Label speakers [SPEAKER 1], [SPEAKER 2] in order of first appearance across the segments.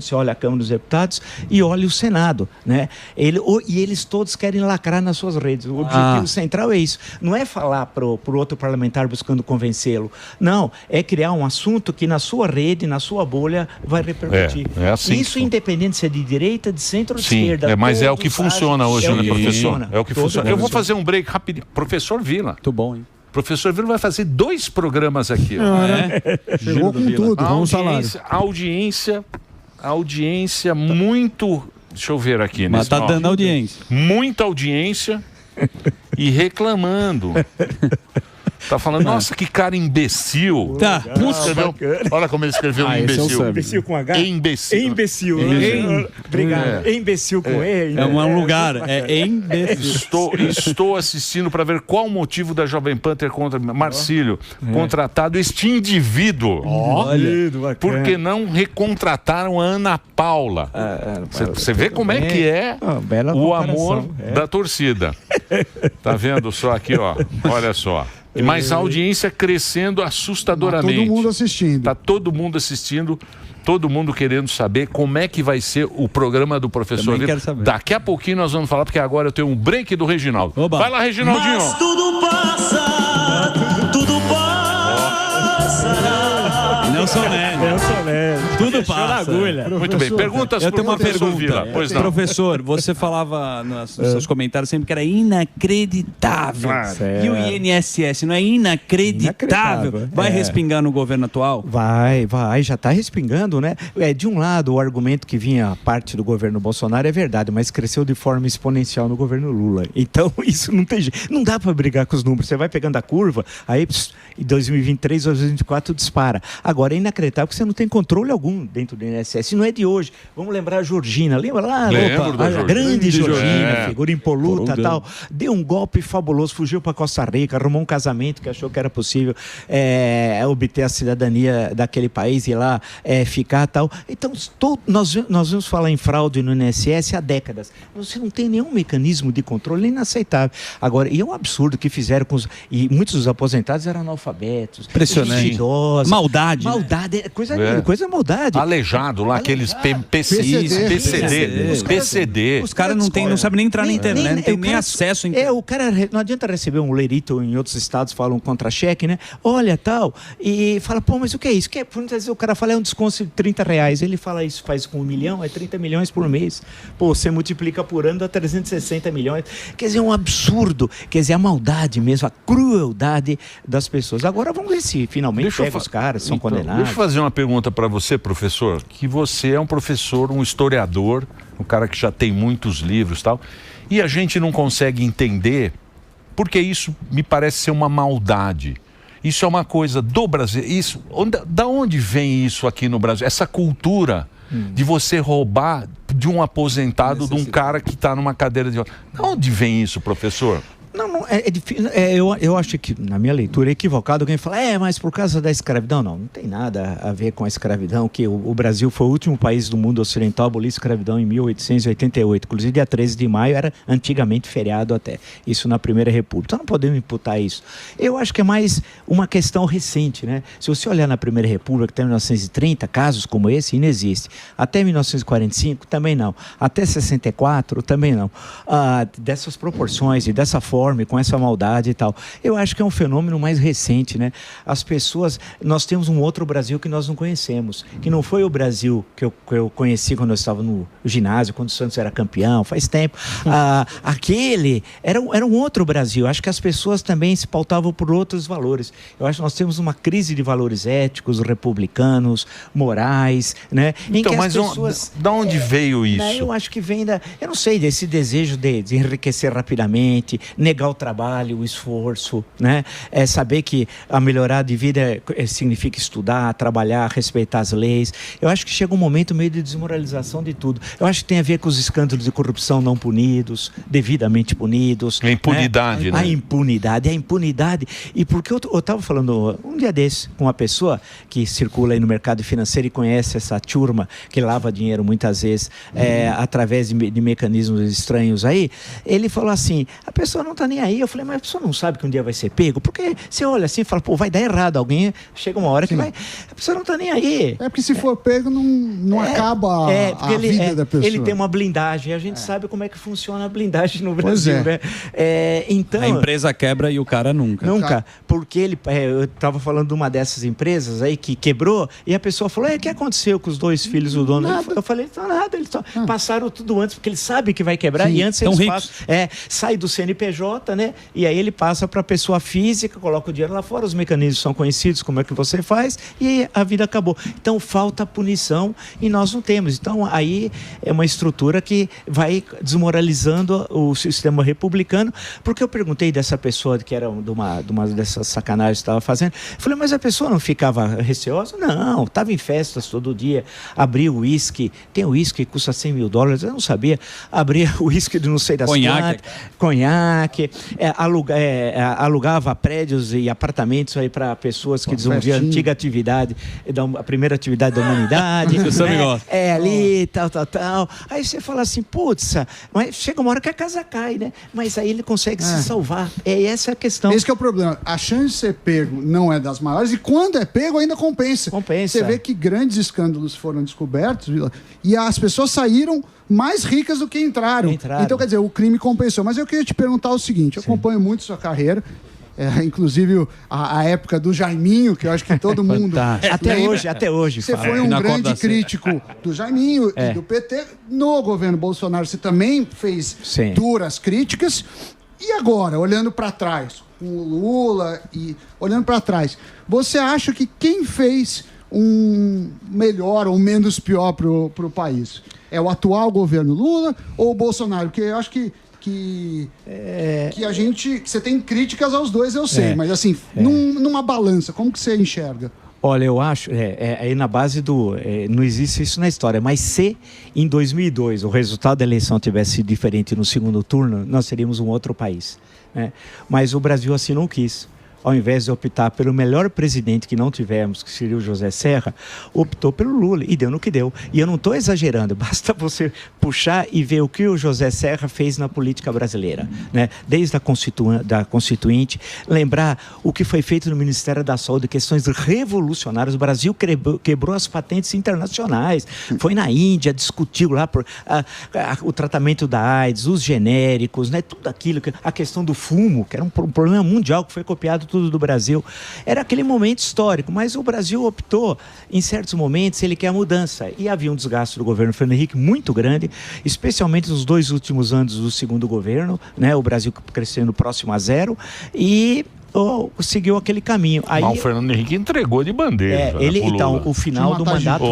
[SPEAKER 1] Você olha a Câmara dos Deputados e olha o Senado, né? E eles todos querem lacrar nas suas redes. O objetivo central é isso. Não é falar para o outro parlamentar buscando convencê-lo. Não, é criar um assunto que na sua rede, na sua bolha, vai repercutir.
[SPEAKER 2] É assim.
[SPEAKER 1] Isso independente se é de direita, de centro ou de esquerda.
[SPEAKER 2] Mas é o que funciona hoje, né, professor?
[SPEAKER 1] É o que funciona.
[SPEAKER 2] Eu vou fazer um break rapidinho. Professor Vila.
[SPEAKER 3] Muito bom, hein?
[SPEAKER 2] Professor Vila vai fazer 2 programas aqui.
[SPEAKER 4] Chegou com tudo, com o salário.
[SPEAKER 2] Audiência muito... Deixa eu ver aqui.
[SPEAKER 3] Mas tá dando audiência.
[SPEAKER 2] Muita audiência e reclamando. Tá falando, nossa, que cara imbecil.
[SPEAKER 3] Tá.
[SPEAKER 2] Olha como ele escreveu imbecil.
[SPEAKER 1] Imbecil com H?
[SPEAKER 2] Imbecil.
[SPEAKER 1] Imbecil. Obrigado. Imbecil com E.
[SPEAKER 3] É um lugar. É imbecil.
[SPEAKER 2] Estou assistindo para ver qual o motivo da Jovem Pan ter contra Marcílio contratado este indivíduo.
[SPEAKER 1] Olha.
[SPEAKER 2] Por que não recontrataram a Ana Paula? Você vê como é que é o amor da torcida. Tá vendo só aqui, ó? Olha só. Mas a audiência crescendo assustadoramente.
[SPEAKER 4] Tá todo mundo assistindo.
[SPEAKER 2] Tá todo mundo assistindo, todo mundo querendo saber como é que vai ser o programa do professor.
[SPEAKER 3] Também quero saber.
[SPEAKER 2] Daqui a pouquinho nós vamos falar, porque agora eu tenho um break do Reginaldo.
[SPEAKER 3] Oba.
[SPEAKER 2] Vai lá, Reginaldinho.
[SPEAKER 5] Mas tudo passa, tudo passará.
[SPEAKER 3] Nelson Nélio. Tudo passa.
[SPEAKER 2] Muito bem, perguntas
[SPEAKER 3] Eu tenho uma
[SPEAKER 2] professor
[SPEAKER 3] pergunta.
[SPEAKER 2] Vila. Pois não.
[SPEAKER 3] Professor, você falava nos seus comentários sempre que era inacreditável. E o INSS não é inacreditável? Vai respingar no governo atual?
[SPEAKER 1] Vai, já está respingando, né? De um lado, o argumento que vinha parte do governo Bolsonaro é verdade, mas cresceu de forma exponencial no governo Lula. Então, isso não tem jeito. Não dá para brigar com os números. Você vai pegando a curva, aí em 2023 ou 2024 dispara. Agora, é inacreditável que você não tem controle algum dentro do INSS. Não é de hoje. Vamos lembrar a Georgina. Lembra lá? A grande Georgina, figura impoluta e tal. Deu um golpe fabuloso, fugiu para Costa Rica, arrumou um casamento que achou que era possível obter a cidadania daquele país e lá ficar e tal. Então, nós vamos falar em fraude no INSS há décadas. Você não tem nenhum mecanismo de controle inaceitável. Agora, e é um absurdo que fizeram com os... E muitos dos aposentados eram analfabetos.
[SPEAKER 3] Impressionante.
[SPEAKER 1] Idosos.
[SPEAKER 3] Maldade.
[SPEAKER 1] Maldade, coisa maldade.
[SPEAKER 2] Aleijado lá, aqueles PCD.
[SPEAKER 3] Os caras não sabem nem entrar na internet, não tem nem acesso à internet.
[SPEAKER 1] O cara não adianta receber um lerito, em outros estados falam contra-cheque, né? Olha, tal, e fala, pô, mas o que é isso? Muitas vezes o cara fala, é um desconto de R$30. Ele fala isso, faz com 1 milhão, é 30 milhões por mês. Pô, você multiplica por ano, dá 360 milhões. Quer dizer, é um absurdo. Quer dizer, a maldade mesmo, a crueldade das pessoas. Agora vamos ver se finalmente pega os caras, são condenados.
[SPEAKER 2] Deixa eu fazer uma pergunta para você, professor, que você é um professor, um historiador, um cara que já tem muitos livros e tal, e a gente não consegue entender, porque isso me parece ser uma maldade. Isso é uma coisa do Brasil. Da onde vem isso aqui no Brasil? Essa cultura de você roubar de um aposentado, de um cara que está numa cadeira de... Da onde vem isso, professor?
[SPEAKER 1] Não, é difícil. Eu acho que, na minha leitura, é equivocado alguém falar, mas por causa da escravidão. Não tem nada a ver com a escravidão, que o Brasil foi o último país do mundo ocidental a abolir a escravidão em 1888. Inclusive, dia 13 de maio era antigamente feriado até. Isso na Primeira República. Então, não podemos imputar isso. Eu acho que é mais uma questão recente, né? Se você olhar na Primeira República, até 1930, casos como esse, inexiste. Até 1945, também não. Até 64, também não. Dessas proporções e dessa forma, com essa maldade e tal. Eu acho que é um fenômeno mais recente, né? As pessoas... Nós temos um outro Brasil que nós não conhecemos, que não foi o Brasil que eu conheci quando eu estava no ginásio, quando o Santos era campeão, faz tempo. Aquele era um outro Brasil. Acho que as pessoas também se pautavam por outros valores. Eu acho que nós temos uma crise de valores éticos, republicanos, morais, né?
[SPEAKER 2] Então, mas de onde veio isso?
[SPEAKER 1] Eu acho que vem eu não sei, desse desejo de enriquecer rapidamente, negar o trabalho, o esforço, né? Saber que a melhorar de vida significa estudar, trabalhar, respeitar as leis. Eu acho que chega um momento meio de desmoralização de tudo. Eu acho que tem a ver com os escândalos de corrupção não punidos, devidamente punidos.
[SPEAKER 2] A impunidade, né?
[SPEAKER 1] A impunidade. E porque eu estava falando um dia desse com uma pessoa que circula aí no mercado financeiro e conhece essa turma que lava dinheiro muitas vezes através de mecanismos estranhos aí. Ele falou assim, a pessoa não está nem aí. Eu falei, mas a pessoa não sabe que um dia vai ser pego? Porque você olha assim e fala, pô, vai dar errado. Alguém chega uma hora que vai... A pessoa não tá nem aí.
[SPEAKER 4] É porque se for pego, não acaba a vida da pessoa.
[SPEAKER 1] Ele tem uma blindagem. A gente sabe como é que funciona a blindagem no Brasil, né? Então,
[SPEAKER 3] a empresa quebra e o cara nunca.
[SPEAKER 1] Nunca. Porque eu estava falando de uma dessas empresas aí que quebrou e a pessoa falou, o que aconteceu com os 2 filhos do dono? Eu falei, não, nada. Eles só passaram tudo antes, porque ele sabe que vai quebrar. E antes eles passam, sai do CNPJ, né? E aí ele passa para a pessoa física, coloca o dinheiro lá fora, os mecanismos são conhecidos, como é que você faz, e a vida acabou. Então falta punição e nós não temos. Então aí é uma estrutura que vai desmoralizando o sistema republicano, porque eu perguntei dessa pessoa que era de uma dessas sacanagens que estava fazendo, eu falei, mas a pessoa não ficava receosa? Não, estava em festas todo dia, abria o uísque, tem uísque que custa $100 mil, eu não sabia, abria o uísque de não sei das conhaque, alugava prédios e apartamentos aí para pessoas que desenvolviam a antiga atividade, a primeira atividade da humanidade, ali, tal. Aí você fala assim, putz, mas chega uma hora que a casa cai, né? Mas aí ele consegue se salvar. Essa é a questão.
[SPEAKER 4] Esse que é o problema. A chance de ser pego não é das maiores e quando é pego ainda compensa. Você vê que grandes escândalos foram descobertos e as pessoas saíram mais ricas do que entraram. Então, quer dizer, o crime compensou. Mas eu queria te perguntar o seguinte, eu acompanho muito sua carreira, inclusive a época do Jaiminho, que eu acho que todo mundo
[SPEAKER 1] até hoje
[SPEAKER 4] você foi um grande crítico do Jaiminho e do PT no governo Bolsonaro. Você também fez duras críticas. E agora, olhando para trás, com o Lula e olhando para trás, você acha que quem fez um melhor ou menos pior para o país? É o atual governo Lula ou o Bolsonaro? Porque eu acho que a gente... Você tem críticas aos dois, eu sei, mas assim, numa balança, como que você enxerga?
[SPEAKER 1] Olha, eu acho, aí na base não existe isso na história, mas se em 2002 o resultado da eleição tivesse sido diferente no segundo turno, nós seríamos um outro país, né? Mas o Brasil assim não quis. Ao invés de optar pelo melhor presidente que não tivemos, que seria o José Serra, optou pelo Lula e deu no que deu. E eu não estou exagerando, basta você puxar e ver o que o José Serra fez na política brasileira, né? Desde a Constituinte, lembrar o que foi feito no Ministério da Saúde, questões revolucionárias. O Brasil quebrou as patentes internacionais, foi na Índia, discutiu lá o tratamento da AIDS, os genéricos, né? Tudo aquilo, a questão do fumo, que era um problema mundial que foi copiado tudo do Brasil. Era aquele momento histórico, mas o Brasil optou, em certos momentos, ele quer a mudança. E havia um desgaste do governo Fernando Henrique muito grande, especialmente nos 2 últimos anos do segundo governo, né? O Brasil crescendo próximo a zero e seguiu aquele caminho. Aí,
[SPEAKER 2] o Fernando Henrique entregou de bandeja.
[SPEAKER 1] Então, o final do mandato,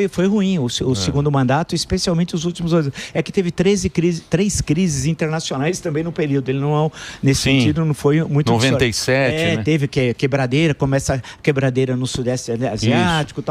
[SPEAKER 1] foi ruim. O segundo mandato, especialmente os últimos 2 anos. É que teve 3 crises internacionais também no período. Ele não, nesse sentido, não foi muito...
[SPEAKER 2] 97, né?
[SPEAKER 1] Teve quebradeira, começa a quebradeira no Sudeste Asiático,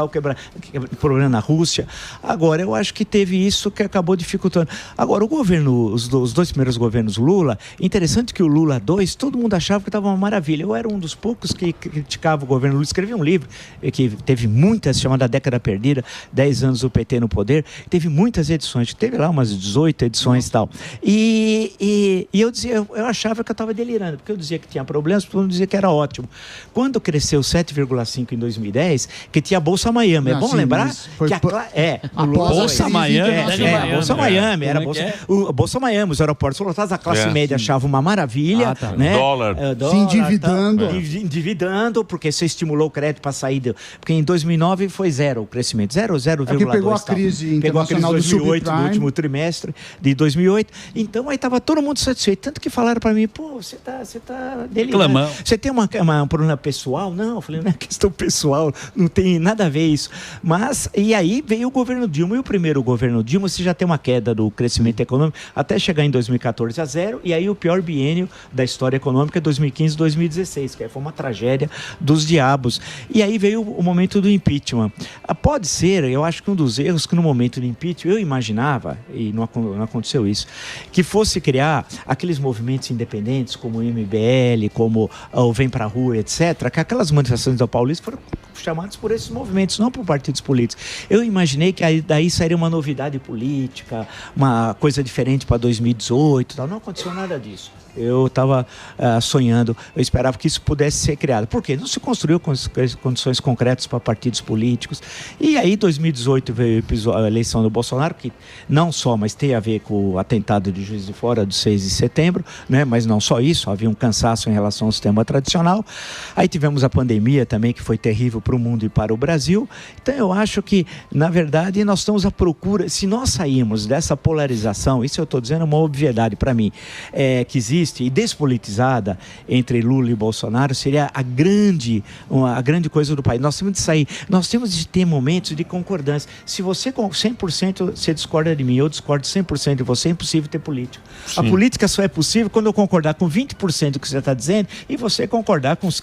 [SPEAKER 1] problema na Rússia. Agora, eu acho que teve isso que acabou dificultando. Agora, os 2 primeiros governos Lula, interessante que o Lula 2, todo mundo achava que estava uma maravilha. Eu era um dos poucos que criticava o governo Lula. Escrevi um livro que teve muitas, chamada Década Perdida, 10 anos do PT no poder. Teve muitas edições, teve lá umas 18 edições e tal. E eu dizia, eu achava que eu estava delirando, porque eu dizia que tinha problemas, todo mundo dizia que era ótimo. Quando cresceu 7,5 em 2010, que tinha a Bolsa Miami. É bom lembrar que
[SPEAKER 3] a Bolsa Miami.
[SPEAKER 1] Bolsa Miami, era a Bolsa Miami, os aeroportos lotados, a classe média achava uma maravilha, né?
[SPEAKER 2] Dólar.
[SPEAKER 1] Endividando, porque você estimulou o crédito para sair. Porque em 2009 foi zero o crescimento. 0,2.
[SPEAKER 4] Pegou a crise internacional
[SPEAKER 1] de 2008, no último trimestre de 2008. Então aí estava todo mundo satisfeito. Tanto que falaram para mim, você tá delirando. Você tem um problema pessoal? Não, eu falei, não é questão pessoal, não tem nada a ver isso. Mas, e aí veio o governo Dilma, e o primeiro governo Dilma, você já tem uma queda do crescimento econômico, até chegar em 2014 a zero, e aí o pior biênio da história econômica 2015 e 2016, que foi uma tragédia dos diabos. E aí veio o momento do impeachment. Pode ser, eu acho que um dos erros que no momento do impeachment eu imaginava, e não aconteceu isso, que fosse criar aqueles movimentos independentes como o MBL, como o Vem Pra Rua, etc., que aquelas manifestações da Paulista chamados por esses movimentos, não por partidos políticos. Eu imaginei que aí, daí sairia uma novidade política, uma coisa diferente para 2018, tal. Não aconteceu nada disso. Eu estava sonhando, eu esperava que isso pudesse ser criado. Por quê? Não se construiu condições concretas para partidos políticos. E aí, em 2018, veio a eleição do Bolsonaro, que não só, mas tem a ver com o atentado de Juiz de Fora do 6 de setembro, né? Mas não só isso, havia um cansaço em relação ao sistema tradicional. Aí tivemos a pandemia também, que foi terrível para o mundo e para o Brasil. Então, eu acho que, na verdade, nós estamos à procura, se nós sairmos dessa polarização, isso eu estou dizendo uma obviedade para mim, que existe e despolitizada entre Lula e Bolsonaro, seria a grande coisa do país. Nós temos de sair, nós temos de ter momentos de concordância. Se você com 100% você discorda de mim, eu discordo 100% de você, é impossível ter política. Sim. A política só é possível quando eu concordar com 20% do que você está dizendo e você concordar com os